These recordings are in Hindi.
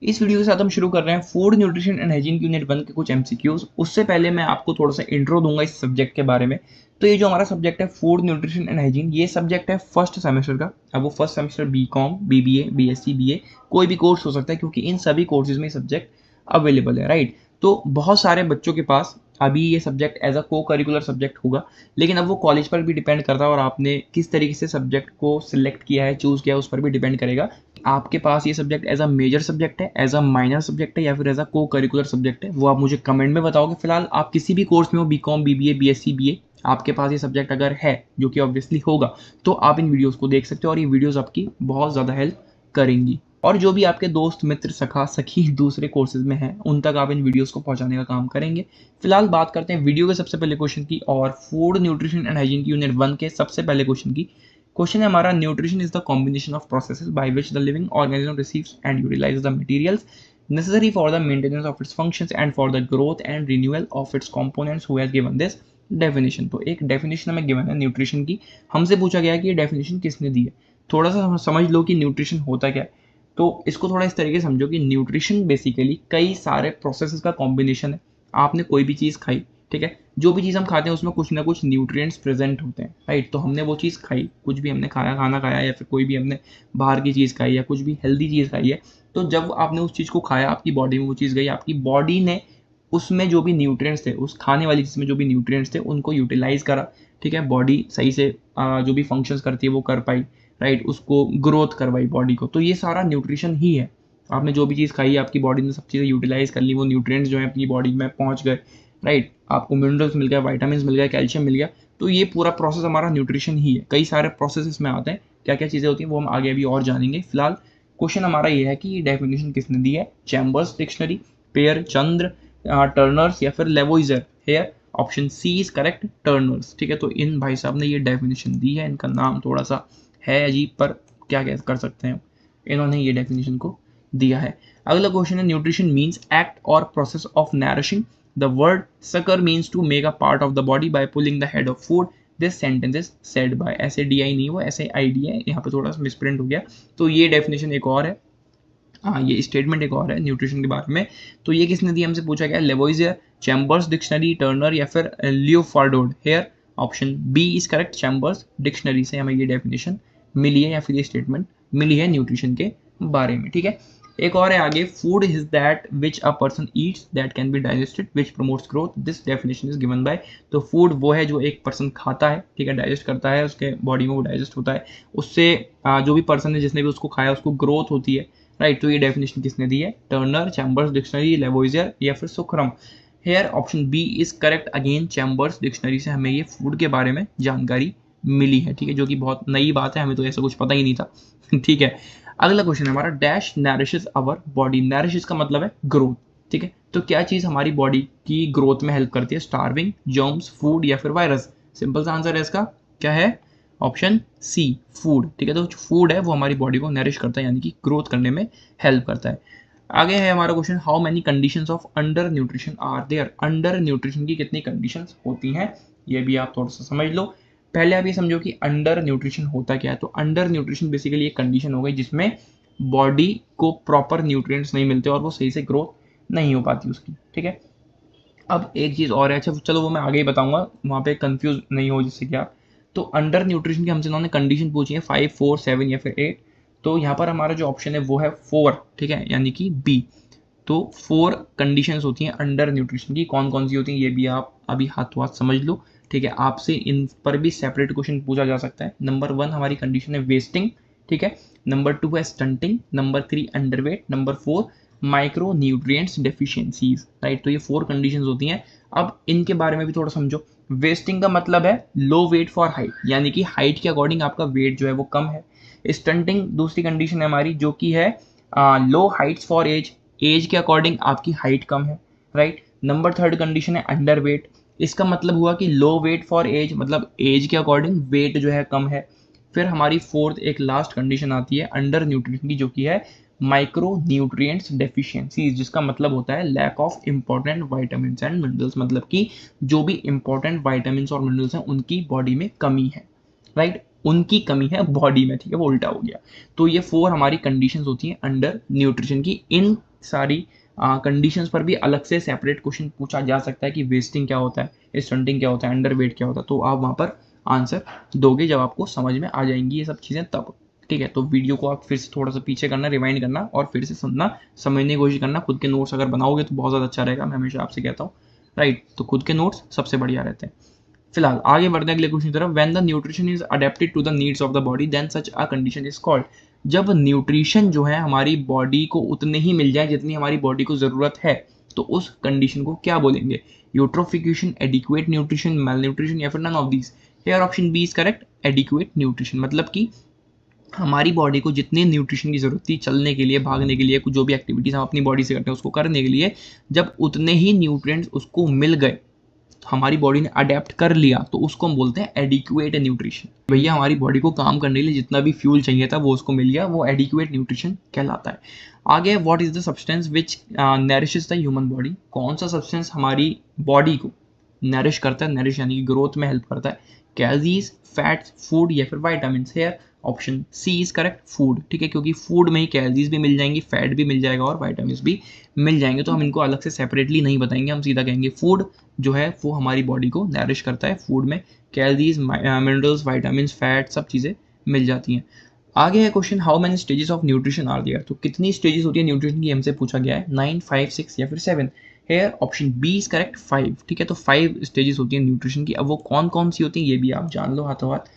इस वीडियो के साथ हम शुरू कर रहे हैं फूड न्यूट्रिशन एंड हाइजीन की यूनिट 1 के कुछ एमसीक्यूज। उससे पहले मैं आपको थोड़ा सा इंट्रो दूंगा इस सब्जेक्ट के बारे में। तो ये जो हमारा सब्जेक्ट है फूड न्यूट्रिशन एंड हाइजीन, ये सब्जेक्ट है फर्स्ट सेमेस्टर का। अब वो first semester BCom, BBA, BSc, BA कोई भी कोर्स हो सकता है, क्योंकि इन सभी कोर्सेज में सब्जेक्ट अवेलेबल है, राइट। तो बहुत सारे बच्चों के पास अभी ये सब्जेक्ट एज अ को करिकुलर सब्जेक्ट होगा, लेकिन अब वो कॉलेज पर भी डिपेंड करता है और आपने किस तरीके से सब्जेक्ट को सिलेक्ट किया है, चूज किया है, उस पर भी डिपेंड करेगा। आपके पास ये subject as a major subject है, एज अ माइनर सब्जेक्ट है, या फिर एज अ को करिकुलर सब्जेक्ट है, वो आप मुझे कमेंट में बताओगे। फिलहाल आप किसी भी कोर्स में हो, बीकॉम, बीबीए, बीएससी, बीए, आपके पास ये सब्जेक्ट अगर है, जो कि ऑब्वियसली होगा, तो आप इन वीडियोस को देख सकते हो और ये वीडियोस आपकी बहुत ज़्यादा हेल्प करेंगी। और जो भी आपके दोस्त, मित्र, सखा, सखी दूसरे कोर्सेज में हैं, उन तक आप इन वीडियोस को पहुंचाने का काम करेंगे। फिलहाल बात करते हैं वीडियो के सबसे पहले क्वेश्चन की और फूड न्यूट्रिशन एंड हाइजीन की यूनिट 1 के सबसे पहले क्वेश्चन की। क्वेश्चन है हमारा, nutrition is the combination of processes by which the living organism receives and utilise the materials necessary for the maintenance of its functions and for the growth and renewal of its components. Who has given this definition? तो एक डेफिनेशन हमें गिवन है न्यूट्रिशन की। हमसे पूछा गया है कि ये डेफिनेशन किसने दी है। थोड़ा सा समझ लो कि न्यूट्रिशन होता क्या है। तो इसको थोड़ा इस तरीके से समझो कि न्यूट्रिशन बेसिकली कई सारे प्रोसेसेस का कॉम्बिनेशन है। आपने कोई भी चीज़ खाई, ठीक है, जो भी चीज़ हम खाते हैं उसमें कुछ ना कुछ न्यूट्रिएंट्स प्रेजेंट होते हैं, राइट। तो हमने वो चीज़ खाई, कुछ भी हमने खाया, खाना खाया, या फिर कोई भी हमने बाहर की चीज़ खाई या कुछ भी हेल्दी चीज़ खाई है, तो जब आपने उस चीज़ को खाया, आपकी बॉडी में वो चीज़ गई, आपकी बॉडी ने उसमें जो भी न्यूट्रिएंट्स थे, उस खाने वाली चीज़ में जो भी न्यूट्रिएंट्स थे, उनको यूटिलाइज करा, ठीक है। बॉडी सही से जो भी फंक्शंस करती है वो कर पाई, राइट। उसको ग्रोथ करवाई बॉडी को। तो ये सारा न्यूट्रिशन ही है। आपने जो भी चीज़ खाई है, आपकी बॉडी ने सब चीज़ें यूटिलाइज कर ली, वो न्यूट्रिएंट्स जो है अपनी बॉडी में पहुंच गए, राइट। आपको मिनरल्स मिल गया, वाइटामिन मिल गया, कैल्शियम मिल गया। तो ये पूरा प्रोसेस हमारा न्यूट्रिशन ही है। कई सारे प्रोसेस इसमें आते हैं, क्या क्या चीज़ें होती हैं वो हम आगे अभी और जानेंगे। फिलहाल क्वेश्चन हमारा ये है कि ये डेफिनेशन किसने दी है। चैम्बर्स डिक्शनरी, पेयर चंद्र, टर्नर्स, या फिर Lavoisier. Here option C is correct, Turners, ठीक है। तो इन भाई साहब ने ये डेफिनेशन दी है। इनका नाम थोड़ा सा है अजीब, पर क्या क्या कर सकते हैं, इन्होंने ये डेफिनेशन को दिया है। अगला क्वेश्चन है, न्यूट्रिशन मीन्स एक्ट और process of nourishing the word sucker means to make a part of the body by pulling the head of food. This sentence is said by, ऐसे डी आई नहीं, वो ऐसे आई डी है, यहाँ पे थोड़ा सा मिसप्रिंट हो गया। तो ये डेफिनेशन एक और है, हाँ ये स्टेटमेंट एक और है न्यूट्रिशन के बारे में। तो ये किसने दिया, हमसे पूछा गया। लेवोइजर, चैम्बर्स डिक्शनरी, टर्नर, या फिर लियोफार्डोड। Here option B is correct, Chambers dictionary से हमें ये डेफिनेशन मिली है, या फिर ये स्टेटमेंट मिली है न्यूट्रिशन के बारे में, ठीक है। एक और है आगे, food is that which a person Yeats that can be digested which promotes growth. This definition is given by. तो फूड वो है जो एक पर्सन खाता है, ठीक है, डाइजेस्ट करता है, उसके बॉडी में वो डाइजेस्ट होता है, उससे जो भी पर्सन है जिसने भी उसको खाया उसको ग्रोथ होती है, राइट। तो ये डेफिनेशन किसने दी है, टर्नर, चैम्बर्स डिक्शनरी, लेवोइजर, या फिर Sukhram. Here option B is correct, again Chambers dictionary से हमें ये फूड के बारे में जानकारी मिली है, ठीक है, जो कि बहुत नई बात है, हमें तो ऐसा कुछ पता ही नहीं था ठीक है। अगला क्वेश्चन है हमारा, dash nourishes our body. Nourishes का मतलब है ग्रोथ, ठीक है। तो क्या चीज हमारी बॉडी की ग्रोथ में हेल्प करती है, स्टार्विंग, जर्म्स, फूड, या फिर वायरस। सिंपल सा आंसर है इसका, क्या है, ऑप्शन सी, फूड, ठीक है। तो फूड है वो हमारी बॉडी को नरिश करता है, यानी कि ग्रोथ करने में हेल्प करता है। आगे है हमारा question, how many conditions of undernutrition are there. Undernutrition की कितनी कंडीशंस होती हैं, ये भी आप थोड़ा सा समझ लो। पहले आप ये समझो कि अंडर न्यूट्रिशन होता क्या है। तो अंडर न्यूट्रिशन बेसिकली एक कंडीशन हो गई जिसमें बॉडी को प्रॉपर न्यूट्रिएंट्स नहीं मिलते और वो सही से ग्रोथ नहीं हो पाती उसकी, ठीक है। अब एक चीज़ और है, अच्छा चलो वो मैं आगे ही बताऊंगा, वहाँ पे कंफ्यूज नहीं हो जिससे कि आप। तो अंडर न्यूट्रिशन की हमसे उन्होंने कंडीशन पूछी है 5, 4, 7 या फिर 8। तो यहाँ पर हमारा जो ऑप्शन है वो है 4, ठीक है, यानी कि बी। तो 4 कंडीशंस होती हैं अंडर न्यूट्रिशन की। कौन कौन सी होती हैं ये भी आप अभी हाथों हाथ समझ लो, ठीक है। आपसे इन पर भी सेपरेट क्वेश्चन पूछा जा सकता है। नंबर 1 हमारी कंडीशन है वेस्टिंग, ठीक है। नंबर 2 है stunting, number 3 underweight, number 4 micro nutrients deficiencies, right. तो ये 4 कंडीशंस होती हैं। अब इनके बारे में भी थोड़ा समझो। वेस्टिंग का मतलब है लो वेट फॉर हाइट, यानी कि हाइट के अकॉर्डिंग आपका वेट जो है वो कम है। स्टंटिंग दूसरी कंडीशन है हमारी, जो कि है लो हाइट्स फॉर एज, एज के अकॉर्डिंग आपकी हाइट कम है, राइट। नंबर 3 कंडीशन है अंडर वेट। इसका मतलब हुआ कि लो वेट फॉर एज, मतलब एज के अकॉर्डिंग वेट जो है कम है। फिर हमारी 4th एक लास्ट कंडीशन आती है अंडर न्यूट्रिशन की, जो कि है माइक्रो न्यूट्रिएंट्स डेफिशिएंसीज, जिसका मतलब होता है lack of important vitamin and minerals, मतलब कि जो भी इंपॉर्टेंट वाइटामिन और मिनरल्स हैं उनकी बॉडी में कमी है, राइट। उनकी कमी है बॉडी में, ठीक है, वो उल्टा हो गया। तो ये 4 हमारी कंडीशंस होती हैं अंडर न्यूट्रिशन की। इन सारी कंडीशंस पर भी अलग से सेपरेट क्वेश्चन पूछा जा सकता है कि वेस्टिंग क्या होता है, स्टंटिंग क्या होता है, अंडर वेट क्या होता है, तो आप वहाँ पर आंसर दोगे जब आपको समझ में आ जाएंगी ये सब चीज़ें तब, ठीक है। तो वीडियो को आप फिर से थोड़ा सा पीछे करना, रिवाइंड करना और फिर से सुनना, समझने की कोशिश करना। खुद के नोट्स अगर बनाओगे तो बहुत ज़्यादा अच्छा रहेगा, मैं हमेशा आपसे कहता हूँ, राइट। तो खुद के नोट्स सबसे बढ़िया रहते हैं। फिलहाल आगे बढ़ते हैं अगले क्वेश्चन की तरफ। When the nutrition is adapted to the needs of the body then such a condition is called. जब न्यूट्रिशन जो है हमारी बॉडी को उतने ही मिल जाए जितनी हमारी बॉडी को ज़रूरत है, तो उस कंडीशन को क्या बोलेंगे? Eutrophication, adequate nutrition, malnutrition या फिर none of these. Here option B is correct, adequate nutrition. मतलब कि हमारी बॉडी को जितने न्यूट्रिशन की जरूरत थी चलने के लिए, भागने के लिए, कुछ जो भी एक्टिविटीज हम अपनी बॉडी से करते हैं उसको करने के लिए, जब उतने ही न्यूट्रिएंट्स उसको मिल गए, हमारी बॉडी ने अडेप्ट कर लिया, तो उसको हम बोलते हैं एडिक्वेट न्यूट्रिशन। भैया हमारी बॉडी को काम करने के लिए जितना भी फ्यूल चाहिए था वो उसको मिल गया, वो एडिक्वेट न्यूट्रिशन कहलाता है। आगे, what is the substance which nourishes the human body. कौन सा सब्सटेंस हमारी बॉडी को नरिश करता है, नरिश यानी कि ग्रोथ में हेल्प करता है? कैलोरीज, फैट्स, फूड या फिर vitamin. Here option C is correct, food, ठीक है, क्योंकि फूड में ही कैलोरीज भी मिल जाएंगी, फैट भी मिल जाएगा और वाइटामिन भी मिल जाएंगे। तो हम इनको अलग से सेपरेटली नहीं बताएंगे, हम सीधा कहेंगे फूड जो है वो हमारी बॉडी को नरिश करता है। फूड में कैलोरीज, मिनरल्स, वाइटामिन, फैट सब चीज़ें मिल जाती हैं। आगे है question, how many stages of nutrition are there. तो कितनी स्टेजेस होती है न्यूट्रिशन की, हमसे पूछा गया है। 9, 5, 6 या फिर 7। Here option B is correct, 5, ठीक है। तो 5 स्टेजेस होती है न्यूट्रिशन की। अब वो कौन कौन सी होती है ये भी आप जान लो हाथों हाथ।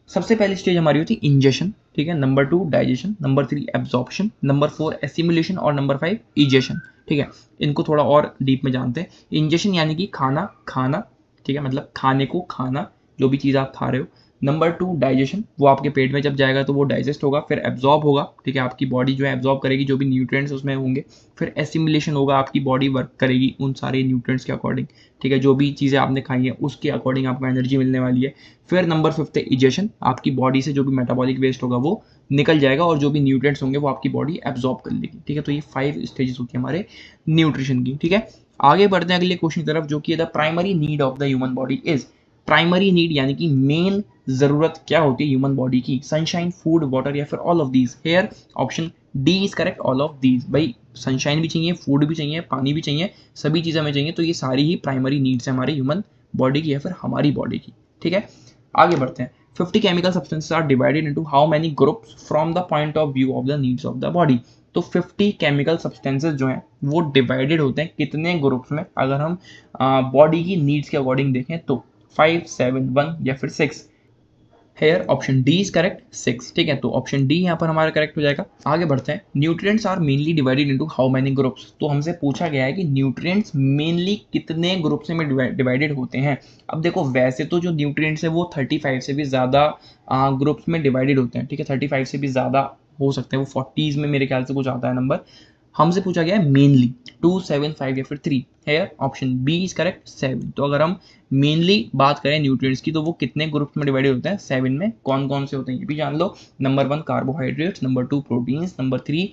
सबसे पहली स्टेज हमारी होती है इंजेशन, ठीक है। Number 2 digestion, number 3 absorption, number 4 assimilation और नंबर 5 इजेशन, ठीक है। इनको थोड़ा और डीप में जानते हैं। इंजेशन यानी कि खाना खाना, ठीक है, मतलब खाने को खाना, जो भी चीज़ आप खा रहे हो। नंबर 2 डाइजेशन, वो आपके पेट में जब जाएगा तो वो डाइजेस्ट होगा। फिर एब्जॉर्ब होगा, ठीक है, आपकी बॉडी जो है एब्जॉर्ब करेगी जो भी न्यूट्रिएंट्स उसमें होंगे। फिर एसिमुलेशन होगा, आपकी बॉडी वर्क करेगी उन सारे न्यूट्रिएंट्स के अकॉर्डिंग, ठीक है, जो भी चीज़ें आपने खाई हैं उसके अकॉर्डिंग आपको एनर्जी मिलने वाली है। फिर नंबर 5 है इजेशन, आपकी बॉडी से जो भी मेटाबॉलिक वेस्ट होगा वो निकल जाएगा और जो भी न्यूट्रिएंट्स होंगे वो आपकी बॉडी एब्जॉर्ब कर लेगी, ठीक है। तो ये 5 स्टेजेस होती है हमारे न्यूट्रिशन की, ठीक है। आगे बढ़ते हैं अगले क्वेश्चन की तरफ, जो कि the primary need of the human body is. Primary need यानी कि मेन जरूरत क्या होती है ह्यूमन बॉडी की? सनशाइन, फूड, वाटर या फिर all of these. Here option D is correct, all of these. भाई सनशाइन भी चाहिए, फूड भी चाहिए, पानी भी चाहिए, सभी चीज़ें हमें चाहिए, तो ये सारी ही प्राइमरी नीड्स है हमारे ह्यूमन बॉडी की या फिर हमारी बॉडी की, ठीक है। आगे बढ़ते हैं। 50 chemical substances are divided into how many groups from the point of view of the needs of the body. तो 50 केमिकल सब्सटेंसेस जो हैं वो डिवाइडेड होते हैं कितने ग्रुप्स में? अगर हम बॉडी की नीड्स के अकॉर्डिंग देखें तो 5, 7, 1 या फिर 6। Hair option D is correct, 6, ठीक है। तो ऑप्शन डी यहाँ पर हमारा करेक्ट हो जाएगा। आगे बढ़ते हैं। Nutrients are mainly divided into how many groups. तो हमसे पूछा गया है कि न्यूट्रिएंट्स मेनली कितने ग्रुप्स में डिवाइडेड होते हैं। अब देखो वैसे तो जो न्यूट्रिएंट्स है वो 35 से भी ज़्यादा ग्रुप्स में डिवाइडेड होते हैं, ठीक है, 35 से भी ज़्यादा हो सकते हैं, वो 40s में मेरे ख्याल से कुछ आता है नंबर। हमसे पूछा गया है मेनली 2, 7, 5 या फिर 3। Here option B is correct, 7। तो अगर हम मेनली बात करें न्यूट्रिएंट्स की तो वो कितने ग्रुप्स में डिवाइडेड होते हैं? 7 में। कौन कौन से होते हैं ये भी जान लो। Number 1 carbohydrates, number 2 proteins, number 3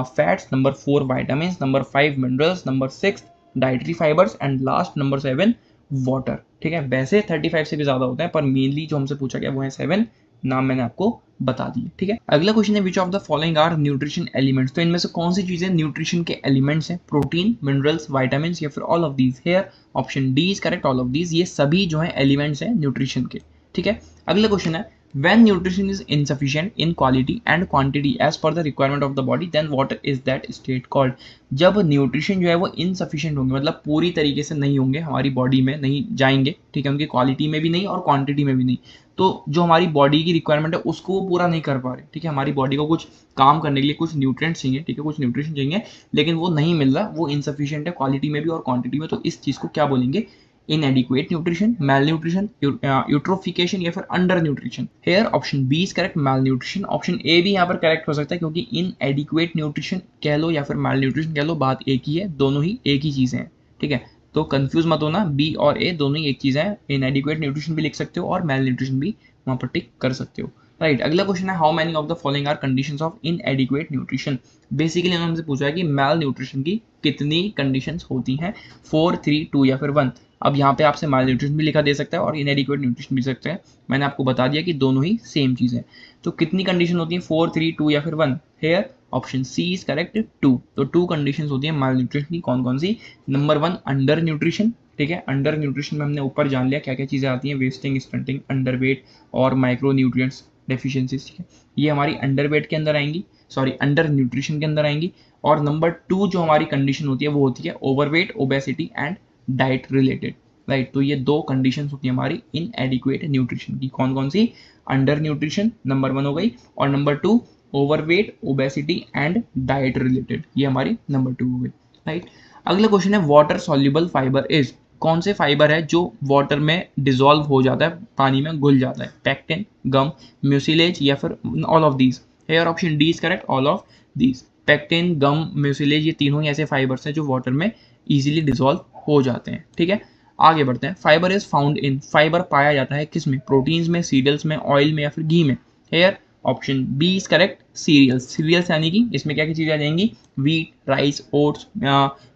fats, number 4 vitamin, number 5 minerals, number 6 dietary fibres and last number 7 water, ठीक है। वैसे 35 से भी ज्यादा होता है पर मेनली जो हमसे पूछा गया वो है 7। नाम मैंने आपको बता दिए, ठीक है। अगला क्वेश्चन है which of the following are nutrition elements. तो इनमें से कौन सी चीजें न्यूट्रिशन के एलिमेंट्स हैं? प्रोटीन, मिनरल्स, वाइटामिन या फिर all of these. Here option D is correct, all of these. ये सभी जो है एलिमेंट्स हैं न्यूट्रिशन के, ठीक है। अगला क्वेश्चन है when nutrition is insufficient in quality and quantity as per the requirement of the body then what is that state called। जब न्यूट्रिशन जो है वो इनसफिशिएंट होंगे, मतलब पूरी तरीके से नहीं होंगे, हमारी बॉडी में नहीं जाएंगे, ठीक है, उनकी क्वालिटी में भी नहीं और क्वांटिटी में भी नहीं, तो जो हमारी बॉडी की रिक्वायरमेंट है उसको वो पूरा नहीं कर पा रहे, ठीक है। हमारी बॉडी को कुछ काम करने के लिए कुछ न्यूट्रिएंट्स चाहिए, ठीक है, कुछ न्यूट्रिशन चाहिए, लेकिन वो नहीं मिल रहा, वो इनसफिशिएंट है क्वालिटी में भी और क्वांटिटी में, तो इस चीज़ को क्या बोलेंगे? Inadequate nutrition, malnutrition, eutrophication या फिर undernutrition. Here option B is correct, malnutrition. Option A भी यहाँ पर करेक्ट हो सकता है क्योंकि इनएडिक्वेट न्यूट्रिशन कह लो या फिर मेल न्यूट्रिशन कह लो, बात एक ही है, दोनों ही एक ही चीज़ें हैं, ठीक है। तो कंफ्यूज मत होना, बी और ए दोनों ही एक चीज़ है। इनएडिक्वेट न्यूट्रिशन भी लिख सकते हो और मेल न्यूट्रिशन भी वहाँ पर टिक कर सकते हो, राइट। अगला क्वेश्चन है how many of the following are conditions of inadequate nutrition. Basically उन्होंने हमसे पूछा है कि मैल न्यूट्रिशन की कितनी कंडीशंस होती हैं, 4, 3, 2 या फिर 1। अब यहाँ पे आपसे मैल न्यूट्रिशन भी लिखा दे सकता है और इनएडिक्वेट न्यूट्रिशन भी सकते हैं। मैंने आपको बता दिया कि दोनों ही सेम चीज़ है। तो कितनी कंडीशन होती है, 4, 3, 2 या फिर 1। Here option C is correct, 2। तो 2 कंडीशंस होती है मैल न्यूट्रिशन की। कौन कौन सी? नंबर 1 अंडर न्यूट्रिशन, ठीक है। अंडर न्यूट्रिशन में हमने ऊपर जान लिया क्या क्या चीज़ें आती हैं, वेस्टिंग, स्टंटिंग, अंडरवेट और माइक्रो न्यूट्रिएंट्स डेफिशिएंसीज, ठीक है। ये हमारी अंडरवेट के अंदर आएंगी, सॉरी अंडर न्यूट्रिशन के अंदर आएंगी। और नंबर 2 जो हमारी कंडीशन होती है वो होती है overweight, obesity and diet related, right. तो ये 2 कंडीशन होती है हमारी इनएडिक्वेट न्यूट्रिशन की। कौन कौन सी? अंडर न्यूट्रिशन नंबर 1 हो गई, और number 2 overweight, obesity and diet related, ये हमारी नंबर 2 हो गई, राइट। अगला क्वेश्चन है वाटर सॉल्युबल फाइबर इज। कौन से फाइबर है जो वाटर में डिसॉल्व हो जाता है, पानी में घुल जाता है? पैक्टिन, गम, म्यूसिलेज या फिर all of these. Here option D is correct, all of these. Pectin, gum, mucilage, ये तीनों ही ऐसे फाइबर्स हैं जो वाटर में इजीली डिसॉल्व हो जाते हैं, ठीक है। आगे बढ़ते हैं। Fibre is found in, fibre पाया जाता है किस में? प्रोटीन्स में, सीरियल्स में, ऑयल में या फिर घी में। Here option B is correct, cereals. Cereals यानी कि इसमें क्या क्या चीज़ें आ जाएंगी? व्हीट, राइस, ओट्स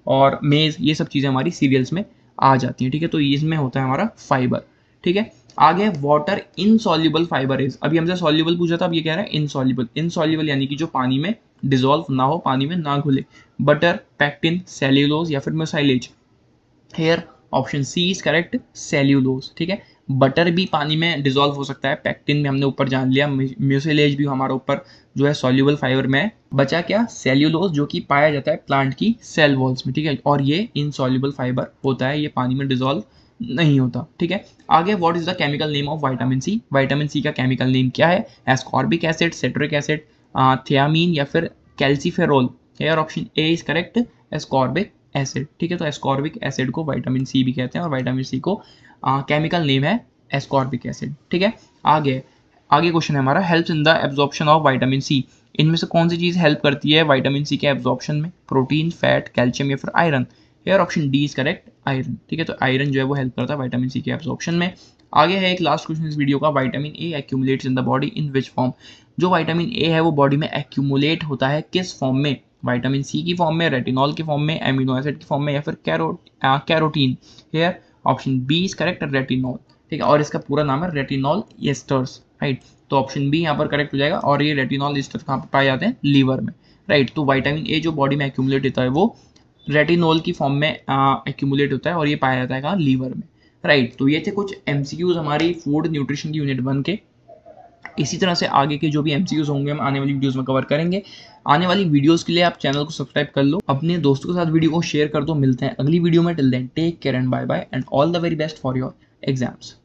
और मेज, ये सब चीज़ें हमारी सीरियल्स में आ जाती हैं, ठीक है। तो इसमें होता है हमारा फाइबर, ठीक है। आगे वाटर इनसॉल्युबल फाइबर इज। अभी हमसे सॉल्युबल पूछा था, अब ये कह रहा है इनसॉल्युबल। इनसॉल्युबल यानी कि जो पानी में डिसॉल्व ना हो, पानी में ना घुले। बटर, पैक्टिन, सेल्यूलोज या फिर mucilage. Here option C is correct, cellulose, ठीक है। बटर भी पानी में डिसॉल्व हो सकता है, पैक्टिन में हमने ऊपर जान लिया, म्यूसिलेज भी हमारा ऊपर जो है सॉल्युबल फाइबर में है। बचा क्या? सेल्यूलोज, जो कि पाया जाता है प्लांट की सेल वॉल्स में, ठीक है। और ये इनसॉल्युबल फाइबर होता है, ये पानी में डिसॉल्व नहीं होता, ठीक है। आगे what is the chemical name of vitamin C. Vitamin C का केमिकल नेम क्या है? Ascorbic acid, citric acid, thiamine या फिर calciferol. Here option A is correct, ascorbic acid, ठीक है। तो एस्कॉर्बिक एसिड को विटामिन सी भी कहते हैं और विटामिन सी को केमिकल नेम है एस्कॉर्बिक एसिड, ठीक है। आगे क्वेश्चन है हमारा help in the absorption of vitamin C. इनमें से कौन सी चीज़ हेल्प करती है विटामिन सी के एब्जॉर्प्शन में? प्रोटीन, फैट, कैल्शियम या फिर iron. Hair option D is correct, iron, ठीक है। तो आयरन जो है वो हेल्प करता है विटामिन सी के एब्जॉर्प्शन में। आगे है एक लास्ट क्वेश्चन इस वीडियो का, vitamin A accumulates in the body in which form. जो विटामिन ए है वो बॉडी में एक्यूमुलेट होता है किस फॉर्म में? विटामिन सी की फॉर्म में, रेटिनॉल की फॉर्म में, एमिनो एसिड की फॉर्म में या फिर carotene. Here option B is correct, retinol, ठीक है। और इसका पूरा नाम है रेटिनॉल एस्टर्स, राइट। तो ऑप्शन बी यहाँ पर करेक्ट हो जाएगा। और ये रेटिनॉल एस्टर कहाँ पर पाए जाते हैं? लीवर में, राइट। तो विटामिन ए जो बॉडी में एक्यूमुलेट होता है वो रेटिनॉल की फॉर्म में एक्यूमुलेट होता है और ये पाया जाता है कहाँ? लीवर में, राइट। तो ये थे कुछ एमसीक्यूज हमारी फूड न्यूट्रिशन की यूनिट 1 के। इसी तरह से आगे के जो भी एमसीक्यूज होंगे हम आने वाली वीडियोस में कवर करेंगे। आने वाली वीडियोस के लिए आप चैनल को सब्सक्राइब कर लो, अपने दोस्तों के साथ वीडियो को शेयर कर दो। मिलते हैं अगली वीडियो में, till then take care and bye bye and all the very best for your exams.